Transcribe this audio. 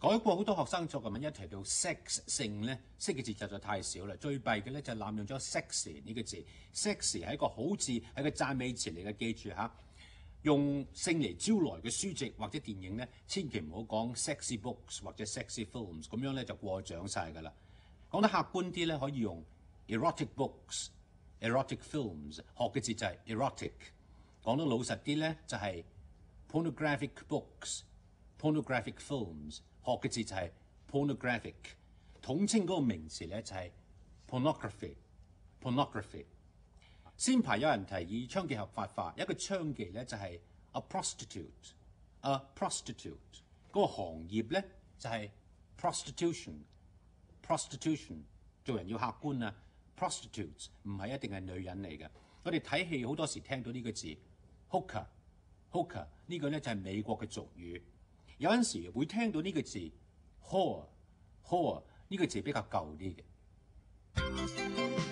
改過好多學生作文一提到 sex 性咧，識嘅字實在太少啦。最弊嘅咧就係濫用咗 sexy 呢個字。sexy 係一個好字，係個讚美詞嚟嘅，記住嚇。用性嚟招來嘅書籍或者電影咧，千祈唔好講 sexy books 或者 sexy films， 咁樣咧就過獎晒㗎啦。講得客觀啲咧，可以用 erotic books、erotic films， 學嘅字就係 erotic。講得老實啲咧，就係 pornographic books、pornographic films， 學嘅字就係 pornographic。統稱嗰個名詞咧就係 pornography。先排有人提議娼妓合法化，一個娼妓咧就係 a prostitute。嗰個行業咧就係 prostitution。做人要客觀啊 ，prostitutes 唔係一定係女人嚟嘅。我哋睇戲好多時聽到呢個字 hooker 呢個咧就係美國嘅俗語。有陣時會聽到呢個字 whore 呢個字比較舊啲嘅。